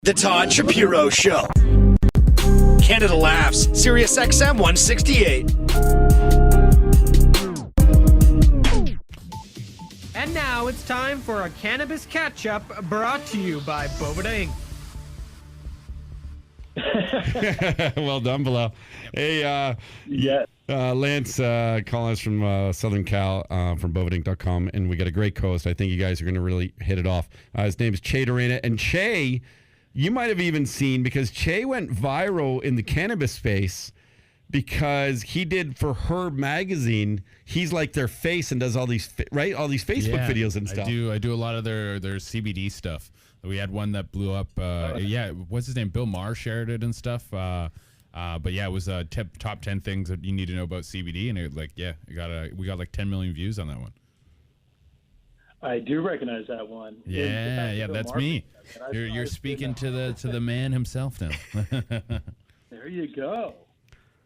The Todd Shapiro Show. Canada Laughs, SiriusXM 168. And now it's time for a cannabis catch-up brought to you by Boveda Inc. Well done, Bilal. Hey, Lance calling us from Southern Cal from bovedainc.com, and we got a great co-host. I think you guys are going to really hit it off. His name is Che Dorena, and Che, you might have even seen, because Che went viral in the cannabis space because he did for Herb magazine. He's like their face and does all these all these Facebook videos and stuff. I do a lot of their CBD stuff. We had one that blew up. What's his name? Bill Maher shared it and stuff. But yeah, it was top 10 things that you need to know about CBD, and we got like 10 million views on that one. I do recognize that one. Yeah, that's me. You're speaking to the man himself now. There you go.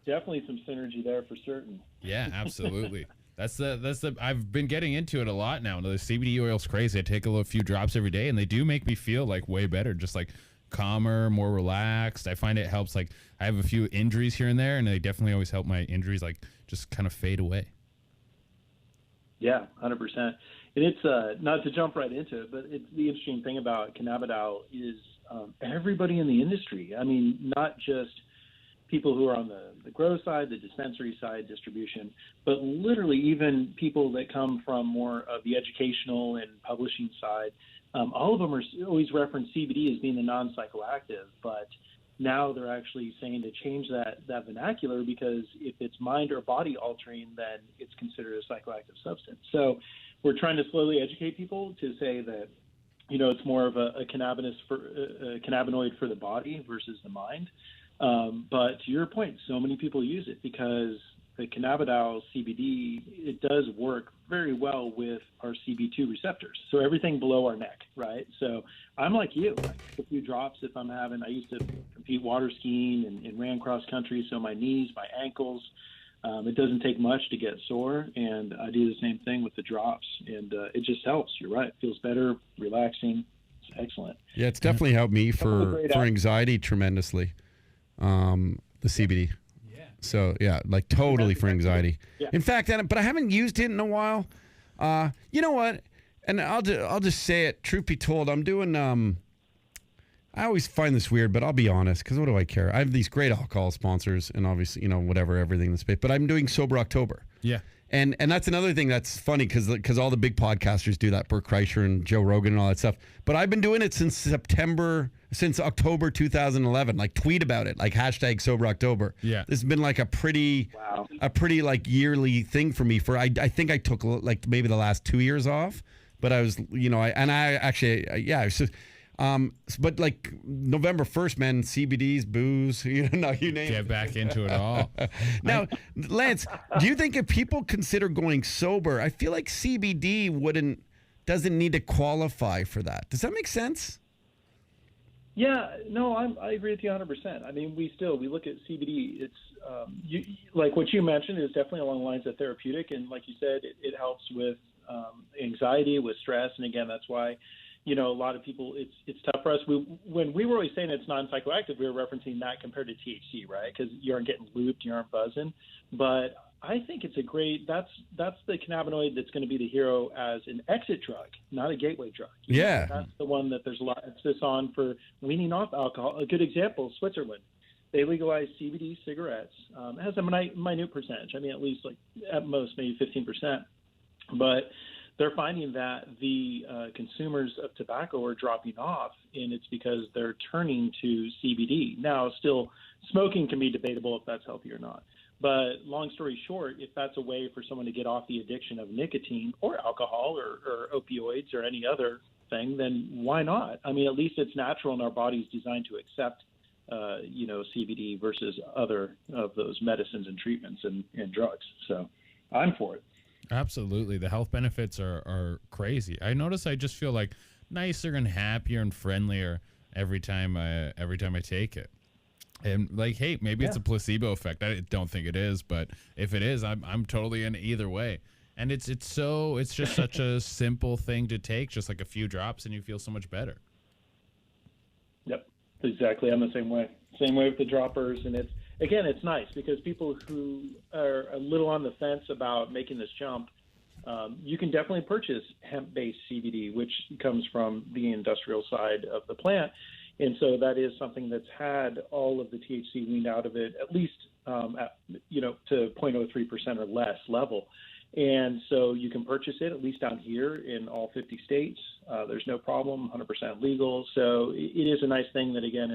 Definitely some synergy there for certain. Yeah, absolutely. That's the. I've been getting into it a lot now. The CBD oil's crazy. I take a few drops every day, and they do make me feel like way better, just like calmer, more relaxed. I find it helps. Like, I have a few injuries here and there, and they definitely always help my injuries like just kind of fade away. Yeah, 100%. And it's not to jump right into it, but it's the interesting thing about cannabidiol is everybody in the industry. I mean, not just people who are on the grow side, the dispensary side, distribution, but literally even people that come from more of the educational and publishing side. All of them are always reference CBD as being the non-psychoactive, but now they're actually saying to change that vernacular, because if it's mind or body altering, then it's considered a psychoactive substance. So we're trying to slowly educate people to say that, it's more of a cannabinoid for the body versus the mind. But to your point, so many people use it because the cannabidiol CBD, it does work very well with our CB2 receptors. So everything below our neck, right? So I'm like you. I take a few drops if I'm I used to compete water skiing and ran cross country. So my knees, my ankles, it doesn't take much to get sore. And I do the same thing with the drops. And it just helps. You're right. It feels better, relaxing. It's excellent. Yeah, it's definitely helped me for anxiety tremendously. The CBD. Yeah. So yeah, like totally for anxiety. Yeah. In fact, but I haven't used it in a while. You know what? And I'll just say it. Truth be told, I'm doing. I always find this weird, but I'll be honest, because what do I care? I have these great alcohol sponsors, and obviously, everything in the space. But I'm doing Sober October. Yeah. And that's another thing that's funny, because all the big podcasters do that, Bert Kreischer and Joe Rogan and all that stuff. But I've been doing it since October 2011. Like, tweet about it, like hashtag Sober October. Yeah, this has been like a pretty like yearly thing for me. I think I took like maybe the last 2 years off, but I was but like November 1st, man, CBDs, booze, you name it. Get back into it all. Now, Lance, do you think if people consider going sober, I feel like CBD doesn't need to qualify for that. Does that make sense? Yeah, no, I agree with you 100%. I mean, we look at CBD. It's like what you mentioned is definitely along the lines of therapeutic, and like you said, it helps with anxiety, with stress, and again, that's why. A lot of people, it's tough for us. When we were always saying it's non-psychoactive, we were referencing that compared to THC, right? Because you aren't getting looped, you aren't buzzing. But I think it's that's the cannabinoid that's going to be the hero as an exit drug, not a gateway drug. Yeah. That's the one that there's a lot of emphasis on for weaning off alcohol. A good example, Switzerland. They legalized CBD cigarettes. It has a minute percentage. I mean, at least like at most maybe 15%. But they're finding that the consumers of tobacco are dropping off, and it's because they're turning to CBD. Now, still, smoking can be debatable if that's healthy or not. But long story short, if that's a way for someone to get off the addiction of nicotine or alcohol or opioids or any other thing, then why not? I mean, at least it's natural, and our body's designed to accept, CBD versus other of those medicines and treatments and drugs. So I'm for it. Absolutely. The health benefits are crazy. I notice I just feel like nicer and happier and friendlier every time I take it. And like, hey, maybe it's a placebo effect. I don't think it is, but if it is, I'm totally in either way. And it's just such a simple thing to take, just like a few drops, and you feel so much better. Yep. Exactly. I'm the same way. Same way with the droppers. And it's nice because people who are a little on the fence about making this jump, you can definitely purchase hemp-based CBD, which comes from the industrial side of the plant. And so that is something that's had all of the THC weaned out of it, at least, to 0.03% or less level. And so you can purchase it, at least down here in all 50 states. There's no problem, 100% legal. So it is a nice thing that, again,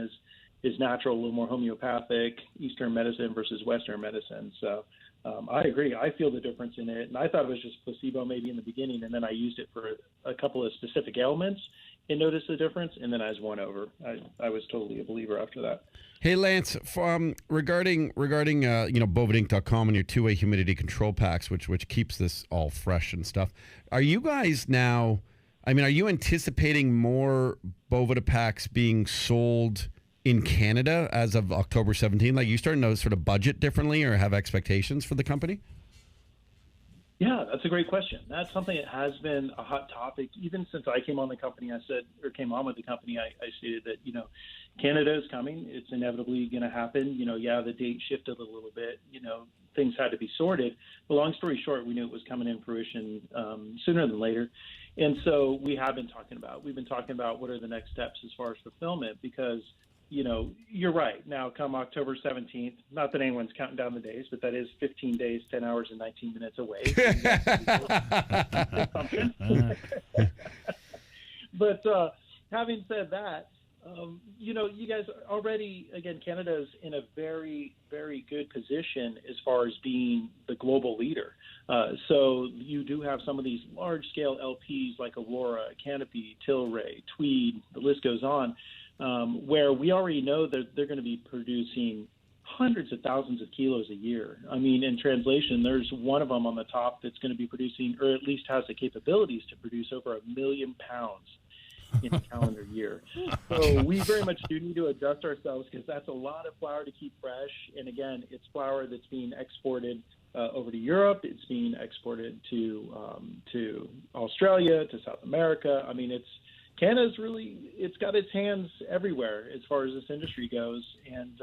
is natural, a little more homeopathic, Eastern medicine versus Western medicine. So I agree. I feel the difference in it. And I thought it was just placebo maybe in the beginning, and then I used it for a couple of specific ailments and noticed the difference, and then I was won over. I was totally a believer after that. Hey, Lance, regarding bovidinc.com and your two-way humidity control packs, which keeps this all fresh and stuff, are you guys now, are you anticipating more Boveda packs being sold in Canada as of October 17? Like, you starting to sort of budget differently or have expectations for the company? Yeah, that's a great question. That's something that has been a hot topic. Even since I came on with the company, I stated that, Canada is coming. It's inevitably going to happen. The date shifted a little bit. Things had to be sorted. But long story short, we knew it was coming in fruition sooner than later. And so we've been talking about what are the next steps as far as fulfillment, because you're right. Now, come October 17th, not that anyone's counting down the days, but that is 15 days, 10 hours, and 19 minutes away. But having said that, you guys already, again, Canada is in a very, very good position as far as being the global leader. So you do have some of these large-scale LPs like Aurora, Canopy, Tilray, Tweed, the list goes on, where we already know that they're going to be producing hundreds of thousands of kilos a year. In translation, there's one of them on the top that's going to be producing, or at least has the capabilities to produce, over 1 million pounds in a calendar year. So we very much do need to adjust ourselves, because that's a lot of flour to keep fresh. And again, it's flour that's being exported over to Europe. It's being exported to Australia, to South America. Canada's it's got its hands everywhere as far as this industry goes. And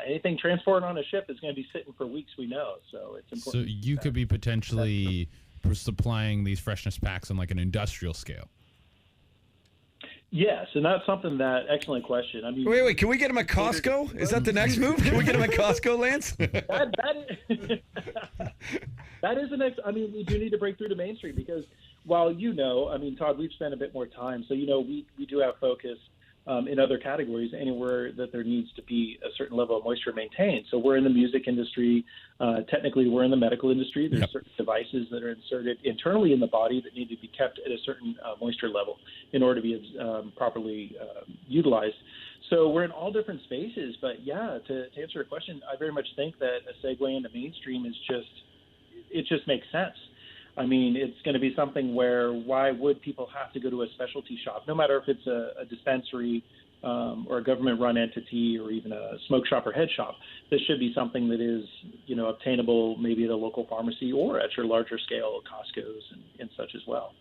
anything transported on a ship is going to be sitting for weeks, we know. So it's important. So you could be potentially supplying these freshness packs on like an industrial scale. Yes, and that's something excellent question. Wait, can we get him at Costco? Is that the next move? Can we get him at Costco, Lance? that is the next. We do need to break through to mainstream, because while Todd, we've spent a bit more time, so we do have focus in other categories anywhere that there needs to be a certain level of moisture maintained. So we're in the music industry. Technically, we're in the medical industry. There's certain devices that are inserted internally in the body that need to be kept at a certain moisture level in order to be properly utilized. So we're in all different spaces. But to answer your question, I very much think that a segue into mainstream it just makes sense. It's going to be something where, why would people have to go to a specialty shop, no matter if it's a dispensary or a government-run entity or even a smoke shop or head shop? This should be something that is, obtainable maybe at a local pharmacy or at your larger scale Costco's and such as well.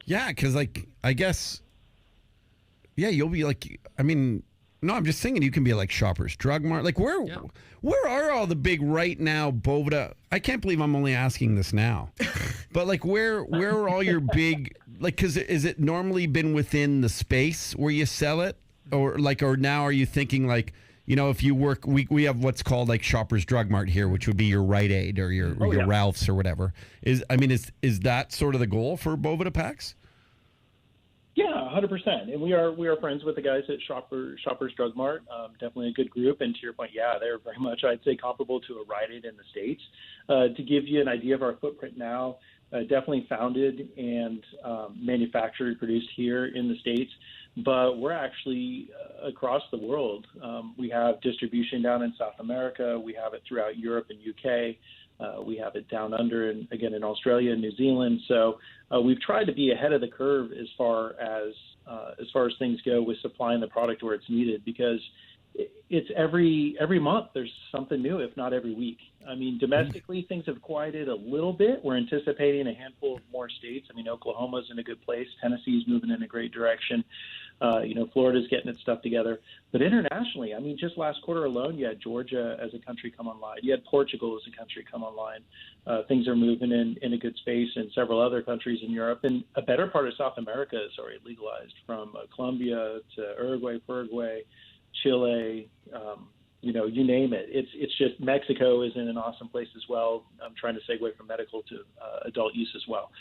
Yeah, because I guess, you'll be no, I'm just thinking you can be like Shoppers Drug Mart. Like, where are all the big right now Boveda? I can't believe I'm only asking this now. But where are all your big, because is it normally been within the space where you sell it? Or now are you thinking if you work, we have what's called Shoppers Drug Mart here, which would be your Rite Aid or your Ralph's or whatever. Is that sort of the goal for Boveda packs? Yeah, 100%. And we are friends with the guys at Shoppers Drug Mart. Definitely a good group. And to your point, they're very much, I'd say, comparable to a Rite Aid in the States. To give you an idea of our footprint now, definitely founded and manufactured, produced here in the States. But we're actually across the world. We have distribution down in South America. We have it throughout Europe and UK. We have it down under, and again in Australia and New Zealand. So we've tried to be ahead of the curve as far as things go with supplying the product where it's needed, because it's every month there's something new, if not every week. Domestically things have quieted a little bit. We're anticipating a handful of more states. Oklahoma's in a good place. Tennessee's moving in a great direction. Florida's getting its stuff together. But internationally, I mean, just last quarter alone, you had Georgia as a country come online. You had Portugal as a country come online. Things are moving in a good space in several other countries in Europe. And a better part of South America is already legalized, from Colombia to Uruguay, Paraguay, Chile, you name it. It's just Mexico is in an awesome place as well. I'm trying to segue from medical to adult use as well.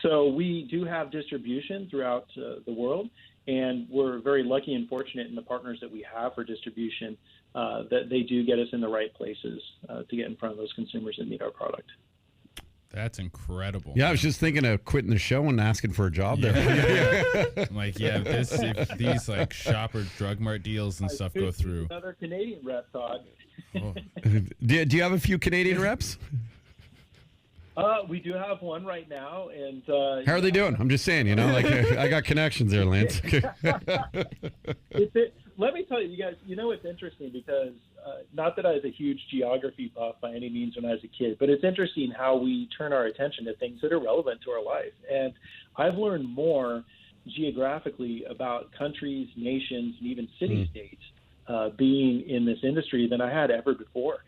So we do have distribution throughout the world, and we're very lucky and fortunate in the partners that we have for distribution that they do get us in the right places to get in front of those consumers that need our product. That's incredible. Yeah, I was just thinking of quitting the show and asking for a job there. I'm like, if these like Shopper Drug Mart deals and stuff go through. Another Canadian rep, Todd. Oh. Do you have a few Canadian reps? We do have one right now, and how are they doing? I'm just saying, I got connections there, Lance. Let me tell you guys, it's interesting because not that I was a huge geography buff by any means when I was a kid, but it's interesting how we turn our attention to things that are relevant to our life. And I've learned more geographically about countries, nations, and even city-states being in this industry than I had ever before.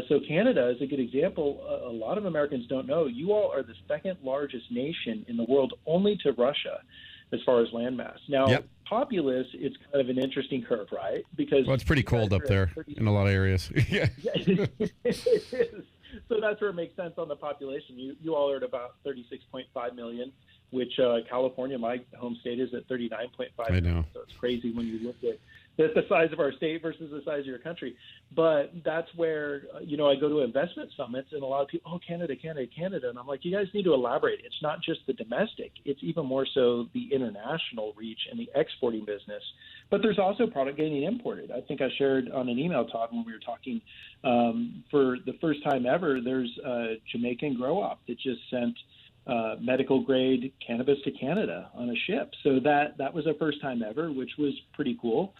So Canada is a good example. A lot of Americans don't know. You all are the second largest nation in the world, only to Russia, as far as landmass. Now, populace, it's kind of an interesting curve, right? Because it's pretty cold up there in a lot of areas. Yeah. It is. So that's where it makes sense on the population. You all are at about 36.5 million, which California, my home state, is at 39.5 million. I know. So it's crazy when you look at the size of our state versus the size of your country. But that's where, I go to investment summits, and a lot of people, Canada. And I'm like, you guys need to elaborate. It's not just the domestic. It's even more so the international reach and the exporting business. But there's also product getting imported. I think I shared on an email, Todd, when we were talking, for the first time ever, there's a Jamaican grow-op that just sent medical-grade cannabis to Canada on a ship. So that was a first time ever, which was pretty cool.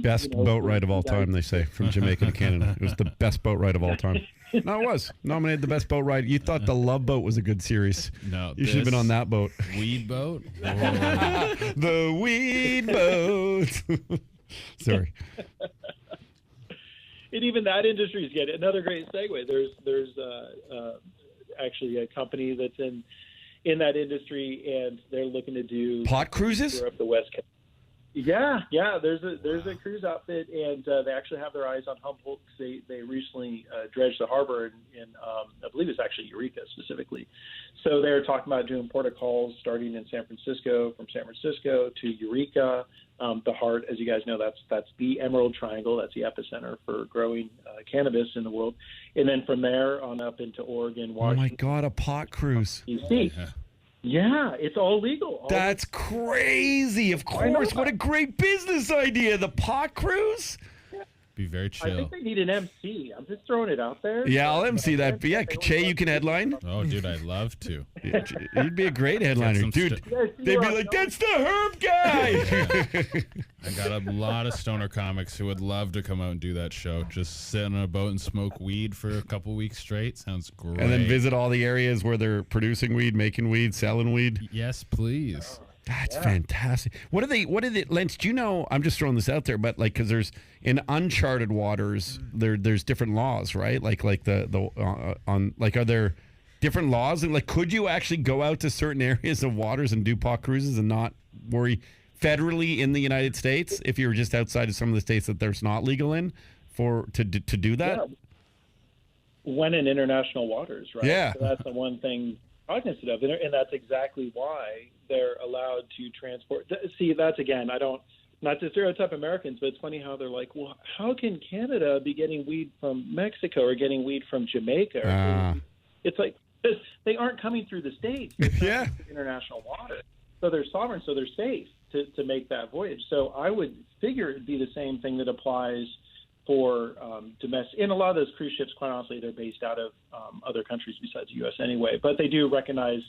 Best boat ride of all time, they say, from Jamaica to Canada. It was the best boat ride of all time. No, it was. Nominated the best boat ride. You thought the Love Boat was a good series. No. You should have been on that boat. Weed boat? The weed boat. Sorry. And even that industry is getting another great segue. There's actually a company that's in that industry, and they're looking to do pot cruises up the West Coast. Yeah. There's a cruise outfit, and they actually have their eyes on Humboldt. They recently dredged the harbor in I believe it's actually Eureka specifically. So they're talking about doing port of calls starting in San Francisco, from San Francisco to Eureka, the heart. As you guys know, that's the Emerald Triangle. That's the epicenter for growing cannabis in the world. And then from there on up into Oregon, Washington. Oh my God, a pot cruise. DC. Yeah, it's all legal. That's crazy. Of course. What a great business idea. The pot cruise? Be very chill. I think they need an MC. I'm just throwing it out there. Yeah, I'll MC that. Yeah, Che, you can headline. Oh, dude, I'd love to. You'd be a great headliner. Dude, they'd be like, that's the Herb guy. I got a lot of stoner comics who would love to come out and do that show. Just sit on a boat and smoke weed for a couple weeks straight. Sounds great. And then visit all the areas where they're producing weed, making weed, selling weed. Yes, please. That's fantastic. What are they, Lance, do you know, I'm just throwing this out there, but like, cause there's in uncharted waters, there's different laws, right? Like are there different laws? And like, could you actually go out to certain areas of waters and do pot cruises and not worry federally in the United States if you're just outside of some of the states that there's not legal in to do that? Yeah. When in international waters, right? Yeah. So that's the one thing cognizant of, and that's exactly why they're allowed to transport. See, that's again, not to stereotype Americans, but it's funny how they're like, well, how can Canada be getting weed from Mexico or getting weed from Jamaica? It's like they aren't coming through the states. They're coming through international water, so they're sovereign, so they're safe to make that voyage. So I would figure it'd be the same thing that applies for domestic. And a lot of those cruise ships, quite honestly, they're based out of other countries besides the U.S. anyway. But they do recognize,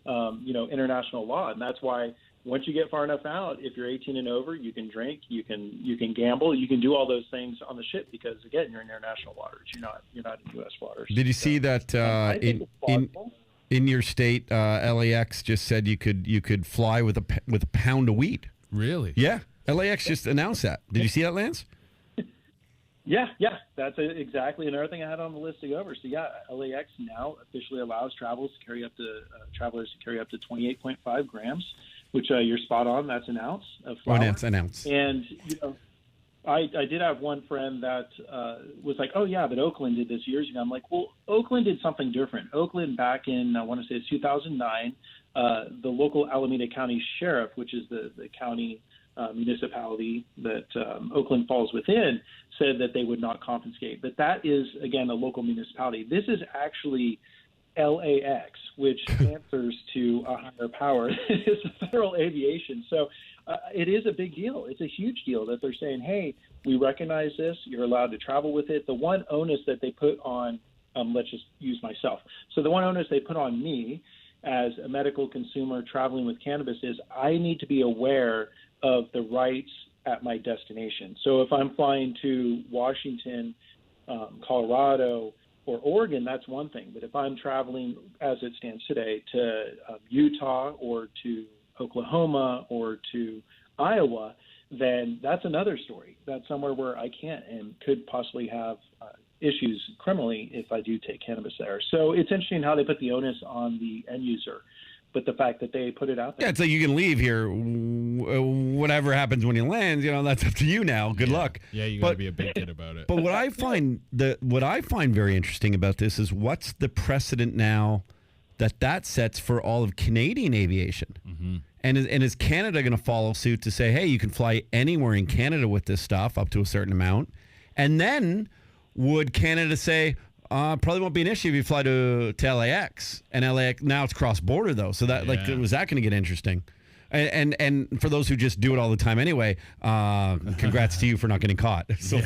international law, and that's why once you get far enough out, if you're 18 and over, you can drink, you can gamble, you can do all those things on the ship because again, you're in international waters. You're not in U.S. waters. Did you see that in your state, LAX just said you could fly with a pound of weed Really? Yeah. LAX just announced that. Did you see that, Lance? Yeah, that's exactly another thing I had on the list to go over. So yeah, LAX now officially allows travelers to carry up to 28.5 grams, which you're spot on. That's an ounce of flour. Announce. And I did have one friend that was like, oh yeah, but Oakland did this years ago. I'm like, well, Oakland did something different. Oakland back in, I want to say it's 2009, the local Alameda County Sheriff, which is the county municipality that Oakland falls within, said that they would not confiscate. But that is, again, a local municipality. This is actually LAX, which answers to a higher power. It's federal aviation. So it is a big deal. It's a huge deal that they're saying, hey, we recognize this. You're allowed to travel with it. The one onus that they put on, let's just use myself. So the one onus they put on me as a medical consumer traveling with cannabis is I need to be aware of the rights at my destination. So if I'm flying to Washington, Colorado, or Oregon, that's one thing. But if I'm traveling, as it stands today, to Utah or to Oklahoma or to Iowa, then that's another story. That's somewhere where I can't and could possibly have issues criminally if I do take cannabis there. So it's interesting how they put the onus on the end user. But the fact that they put it out there. Yeah, it's like you can leave here. Whatever happens when you land, that's up to you now. Good luck. Yeah, you got to be a big kid about it. But what I find very interesting about this is what's the precedent now that sets for all of Canadian aviation, and is Canada going to follow suit to say, hey, you can fly anywhere in Canada with this stuff up to a certain amount, and then would Canada say? Probably won't be an issue if you fly to LAX, and LAX now it's cross border though. So that was that going to get interesting? And for those who just do it all the time anyway, congrats to you for not getting caught. So.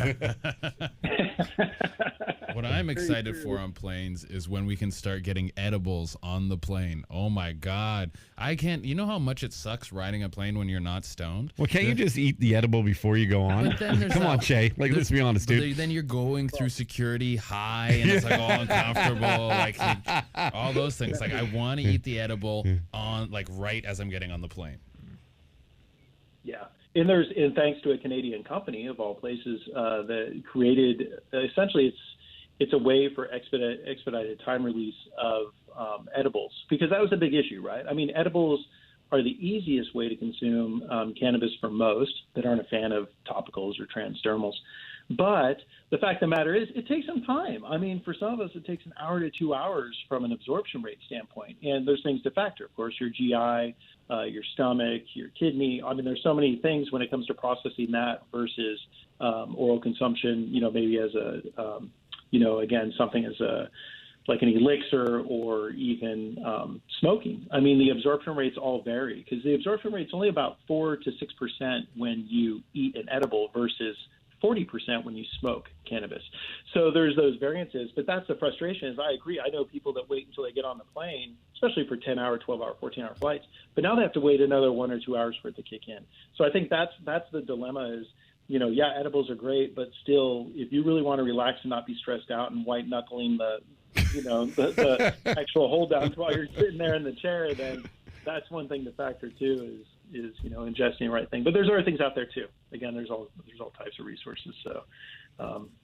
What I'm excited for on planes is when we can start getting edibles on the plane. Oh my God. I can't, you know how much it sucks riding a plane when you're not stoned? Well, can't you just eat the edible before you go on? Come on, Shay. Let's be honest, dude. Then you're going through security high and it's like all uncomfortable, like all those things. Like I want to eat the edible on right as I'm getting on the plane. Yeah. And thanks to a Canadian company of all places that created, essentially it's a way for expedited time release of edibles, because that was a big issue, right? I mean, edibles are the easiest way to consume cannabis for most that aren't a fan of topicals or transdermals. But the fact of the matter is it takes some time. I mean, for some of us, it takes an hour to 2 hours from an absorption rate standpoint. And there's things to factor. Of course, your GI, your stomach, your kidney. I mean, there's so many things when it comes to processing that versus oral consumption, maybe as a, again, something as like an elixir or even smoking. I mean, the absorption rates all vary because the absorption rate's only about 4 to 6% when you eat an edible versus 40% when you smoke cannabis. So there's those variances, but that's the frustration is I agree. I know people that wait until they get on the plane, especially for 10-hour, 12-hour, 14-hour flights, but now they have to wait another 1 or 2 hours for it to kick in. So I think that's the dilemma is, edibles are great, but still, if you really want to relax and not be stressed out and white knuckling the actual hold down while you're sitting there in the chair, then that's one thing to factor too is ingesting the right thing. But there's other things out there too. Again, there's all types of resources. So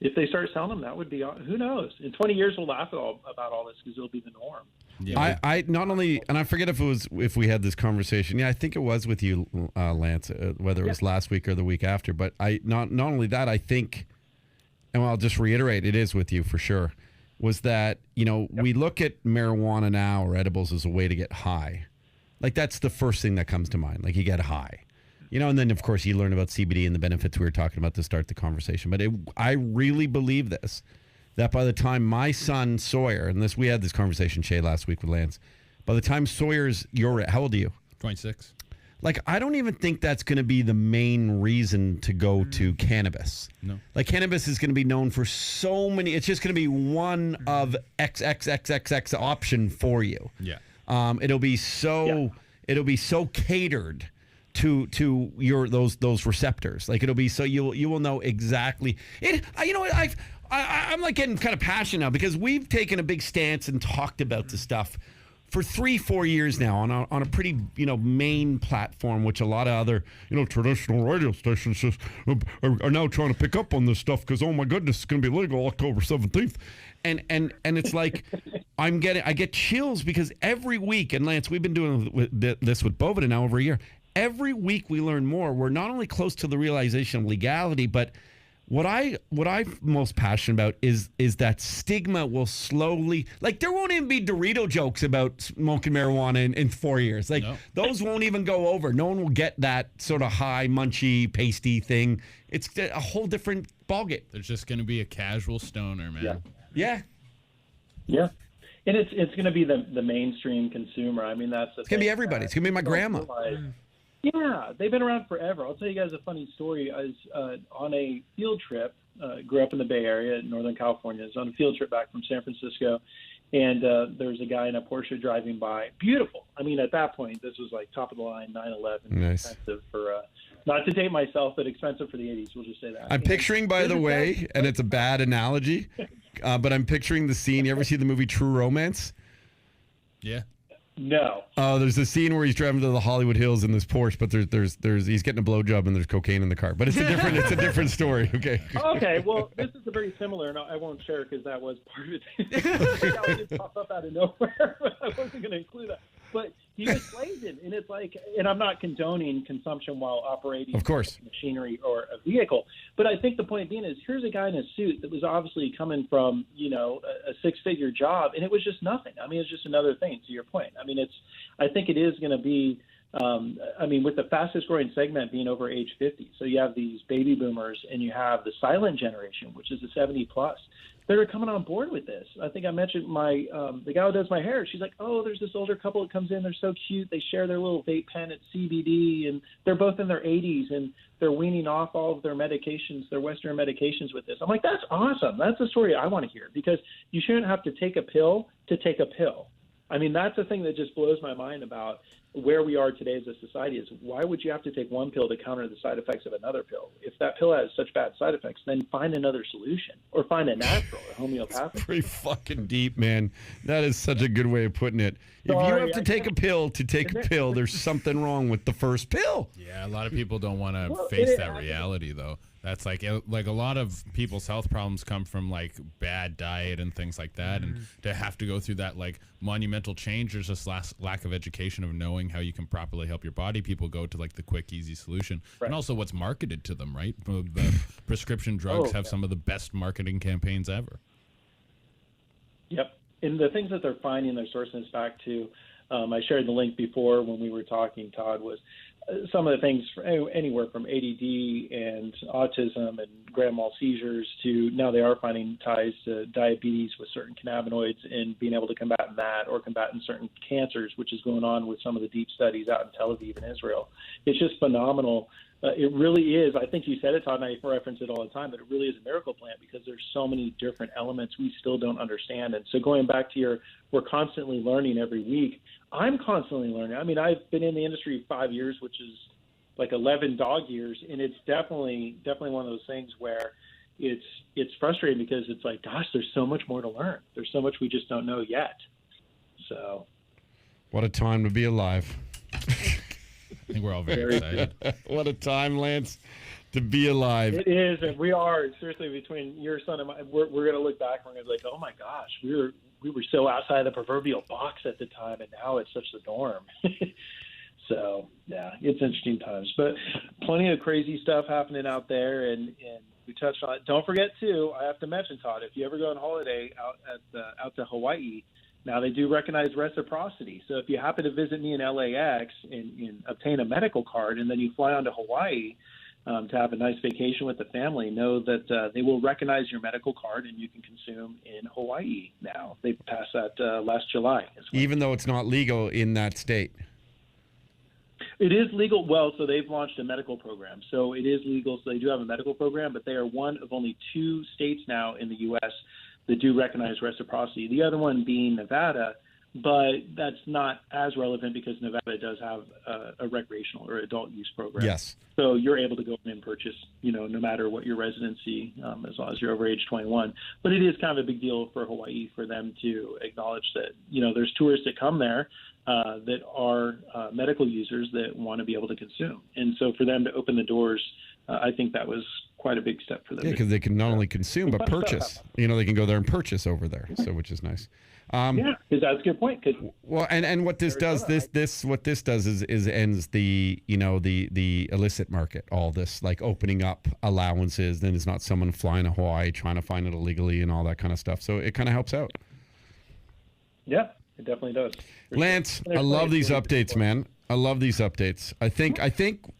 if they start selling them, that would be, who knows? In 20 years, we'll laugh about all this because it'll be the norm. Yeah. I not only, and I forget if we had this conversation. Yeah, I think it was with you, Lance, whether it was last week or the week after. But I not only that, I think, and I'll just reiterate, it is with you for sure, was that, we look at marijuana now or edibles as a way to get high. Like that's the first thing that comes to mind. Like you get high, and then of course you learn about CBD and the benefits we were talking about to start the conversation. But I really believe this, that by the time my son Sawyer, and we had this conversation, Shay, last week with Lance, by the time Sawyer's, how old are you? 26. Like, I don't even think that's going to be the main reason to go to cannabis. No. Like, cannabis is going to be known for so many, it's just going to be one of XXXXX option for you. Yeah. It'll be so catered to your those receptors. Like it'll be so you will know exactly it. I'm like getting kind of passionate now because we've taken a big stance and talked about this stuff for 3-4 years now on a pretty, main platform, which a lot of other, traditional radio stations just are now trying to pick up on this stuff because, oh my goodness, it's going to be legal October 17th. And it's like I get chills because every week, and Lance, we've been doing this with Boveda now over a year. Every week we learn more. We're not only close to the realization of legality, but what I'm most passionate about is that stigma will slowly, like, there won't even be Dorito jokes about smoking marijuana in 4 years. Like, those won't even go over. No one will get that sort of high, munchy, pasty thing. It's a whole different ballgame. There's just going to be a casual stoner, man. Yeah. And it's going to be the mainstream consumer. I mean, it's going to be everybody. It's going to be my grandma. Yeah, they've been around forever. I'll tell you guys a funny story. I was on a field trip, grew up in the Bay Area in Northern California. I was on a field trip back from San Francisco, and there was a guy in a Porsche driving by. Beautiful. I mean, at that point, this was like top of the line, 911. Nice. Expensive for, not to date myself, but expensive for the 80s. We'll just say that. I'm picturing, by the way, and it's a bad analogy, but I'm picturing the scene. You ever see the movie True Romance? Yeah. No. Oh, there's a scene where he's driving to the Hollywood Hills in this Porsche, but there's he's getting a blowjow and there's cocaine in the car. But it's a different story. Okay. Okay. Well, this is a very similar, and I won't share because that was part of it. That would just pop up out of nowhere. But I wasn't going to include that. But he was blazing, and it's like, and I'm not condoning consumption while operating, of course, machinery or a vehicle. But I think the point being is, here's a guy in a suit that was obviously coming from, a six-figure job, and it was just nothing. I mean, it's just another thing. To your point, I mean, I think it is going to be. With the fastest growing segment being over age 50. So you have these baby boomers and you have the silent generation, which is the 70 plus, that are coming on board with this. I think I mentioned the guy who does my hair. She's like, oh, there's this older couple that comes in. They're so cute. They share their little vape pen at CBD, and they're both in their 80s, and they're weaning off all of their medications, their Western medications with this. I'm like, that's awesome. That's the story I want to hear, because you shouldn't have to take a pill to take a pill. I mean, that's the thing that just blows my mind about where we are today as a society, is why would you have to take one pill to counter the side effects of another pill? If that pill has such bad side effects, then find another solution, or find a natural or homeopathic. It's pretty fucking deep, man. That is such a good way of putting it. If you have to take a pill to take a pill, there's something wrong with the first pill. Yeah, a lot of people don't want to face that reality, though. That's like a lot of people's health problems come from like bad diet and things like that, and to have to go through that like monumental change, there's just lack of education of knowing how you can properly help your body. People go to like the quick, easy solution, and also what's marketed to them, right? The prescription drugs have some of the best marketing campaigns ever. Yep, and the things that they're finding, they're sourcing this back to. I shared the link before when we were talking, Todd, was some of the things anywhere from ADD and autism and grand mal seizures to now they are finding ties to diabetes with certain cannabinoids and being able to combat that, or combating certain cancers, which is going on with some of the deep studies out in Tel Aviv and Israel. It's just phenomenal. It really is. I think you said it, Todd, and I reference it all the time, but it really is a miracle plant because there's so many different elements we still don't understand. And so going back to we're constantly learning every week. I'm constantly learning. I mean, I've been in the industry 5 years, which is like 11 dog years, and it's definitely one of those things where it's frustrating because it's like, gosh, there's so much more to learn. There's so much we just don't know yet. So, what a time to be alive. I think we're all very excited. What a time, Lance, to be alive. It is, and we are. Seriously, between your son and mine, we're going to look back and we're going to be like, oh my gosh, we were so outside the proverbial box at the time, and now it's such the norm. So, yeah, it's interesting times. But plenty of crazy stuff happening out there, and we touched on it. Don't forget, too, I have to mention, Todd, if you ever go on holiday out to Hawaii, now they do recognize reciprocity. So if you happen to visit me in LAX and obtain a medical card, and then you fly on to Hawaii to have a nice vacation with the family, know that they will recognize your medical card and you can consume in Hawaii now. They passed that last July. Even though it's not legal in that state? It is legal. Well, so they've launched a medical program. So it is legal. So they do have a medical program, but they are one of only 2 states now in the U.S. that do recognize reciprocity. The other one being Nevada, but that's not as relevant because Nevada does have a recreational or adult use program. Yes. So you're able to go in and purchase, no matter what your residency, as long as you're over age 21. But it is kind of a big deal for Hawaii for them to acknowledge that, there's tourists that come there that are medical users that want to be able to consume. And so for them to open the doors, I think that was quite a big step for them. Yeah, because they can not only consume but purchase. They can go there and purchase over there, so which is nice. Yeah, because that's a good point. Well, and what this does, what this does is ends the the illicit market. All this like opening up allowances. Then it's not someone flying to Hawaii trying to find it illegally and all that kind of stuff. So it kind of helps out. Yeah, it definitely does. Lance, I love these updates, man. I love these updates. I think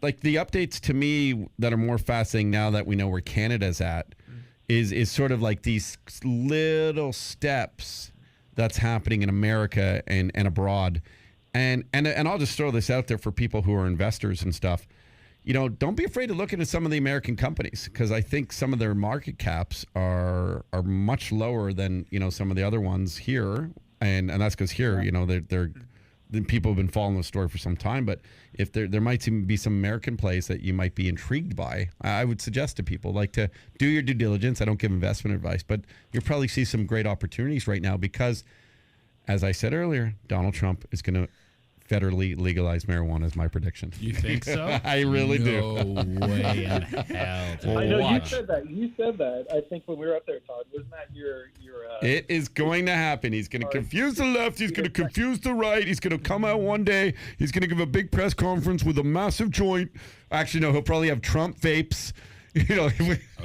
like the updates to me that are more fascinating now that we know where Canada's at is sort of like these little steps that's happening in America and abroad. And I'll just throw this out there for people who are investors and stuff. Don't be afraid to look into some of the American companies because I think some of their market caps are much lower than, some of the other ones here. And that's because here, they're people have been following the story for some time, but if there might even be some American plays that you might be intrigued by, I would suggest to people like to do your due diligence. I don't give investment advice, but you'll probably see some great opportunities right now because, as I said earlier, Donald Trump is going to federally legalize marijuana is my prediction. You think so? I really do. No way in hell. I know you said that. You said that. I think when we were up there, Todd, wasn't that your It is going to happen. He's going to confuse the left. He's going to confuse the right. He's going to come out one day. He's going to give a big press conference with a massive joint. Actually, no, he'll probably have Trump vapes. Oh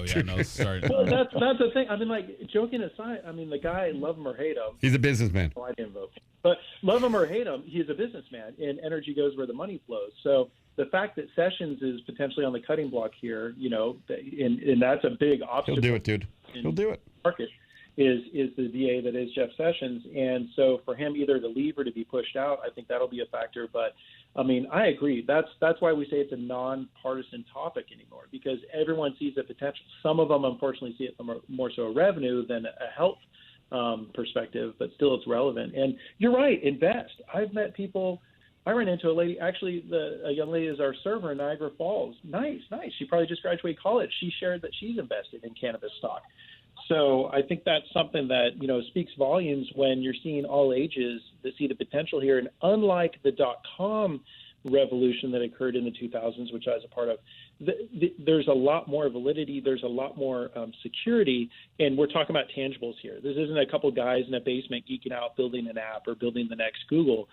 yeah, no, sorry. Well, that's the thing. I mean, like, joking aside, the guy, love him or hate him. He's a businessman. I didn't vote. But love him or hate him, he's a businessman, and energy goes where the money flows. So the fact that Sessions is potentially on the cutting block here, and that's a big obstacle. He'll do it, dude. He'll do it. Market is the DA that is Jeff Sessions, and so for him either to leave or to be pushed out, I think that'll be a factor. But I agree. That's why we say it's a nonpartisan topic anymore, because everyone sees the potential. Some of them, unfortunately, see it from more so a revenue than a health perspective, but still it's relevant. And you're right, invest. I've met people. I ran into a lady, actually, a young lady is our server in Niagara Falls. Nice. She probably just graduated college. She shared that she's invested in cannabis stock. So I think that's something that, speaks volumes when you're seeing all ages that see the potential here. And unlike the .com revolution that occurred in the 2000s, which I was a part of, there's a lot more validity. There's a lot more security. And we're talking about tangibles here. This isn't a couple guys in a basement geeking out building an app or building the next Google.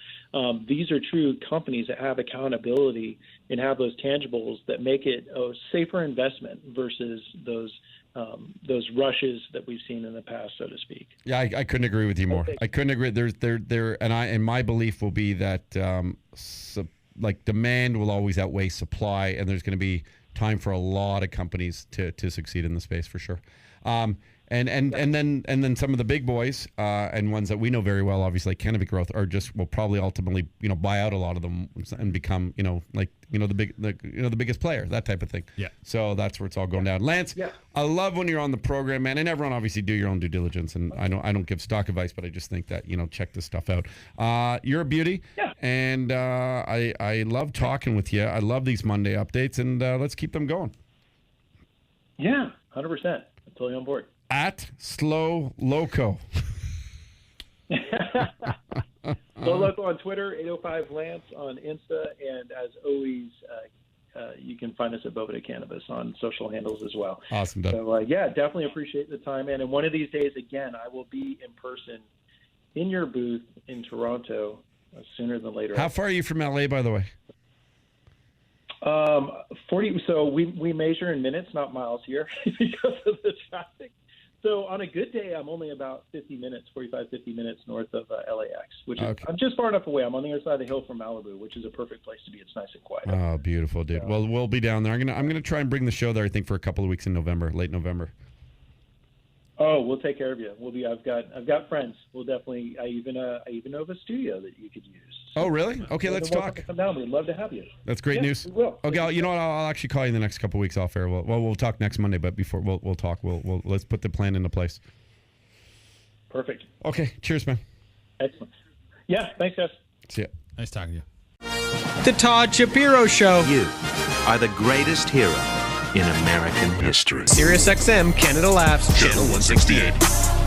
These are true companies that have accountability and have those tangibles that make it a safer investment versus those rushes that we've seen in the past, so to speak. Yeah, I couldn't agree with you more. I couldn't agree. And my belief will be that demand will always outweigh supply, and there's going to be time for a lot of companies to succeed in the space for sure. And then some of the big boys and ones that we know very well, obviously, like Cannabis Growth, will probably ultimately buy out a lot of them and become the biggest player, that type of thing. Yeah. So that's where it's all going down. Lance, I love when you're on the program, man, and everyone obviously do your own due diligence. And I don't give stock advice, but I just think that check this stuff out. You're a beauty, and I love talking with you. I love these Monday updates, and let's keep them going. Yeah, 100%. I'm totally on board. At Slow Loco. Slow Loco on Twitter, 805 Lance on Insta, and as always, you can find us at Boveda Cannabis on social handles as well. Awesome, Doug. So, definitely appreciate the time, man. And one of these days, again, I will be in person in your booth in Toronto sooner than later. How far are you from LA, by the way? 40. So we measure in minutes, not miles here, because of the traffic. So on a good day, I'm only about 50 minutes north of LAX, which is, I'm just far enough away. I'm on the other side of the hill from Malibu, which is a perfect place to be. It's nice and quiet. Oh, beautiful, dude. Well, we'll be down there. I'm gonna try and bring the show there, I think, for a couple of weeks in November, late November. Oh, we'll take care of you. We'll be. I've got friends. We'll definitely. I even know of a studio that you could use. So, oh, really? Okay, let's talk. Come down. We'd love to have you. That's great news. We will. Okay, you know what? I'll actually call you in the next couple of weeks off air. We'll talk next Monday, but before we'll talk. Let's put the plan into place. Perfect. Okay. Cheers, man. Excellent. Yeah, thanks, guys. See ya. Nice talking to you. The Todd Shapiro Show. You are the greatest hero in American history. SiriusXM Canada Laughs Channel 168.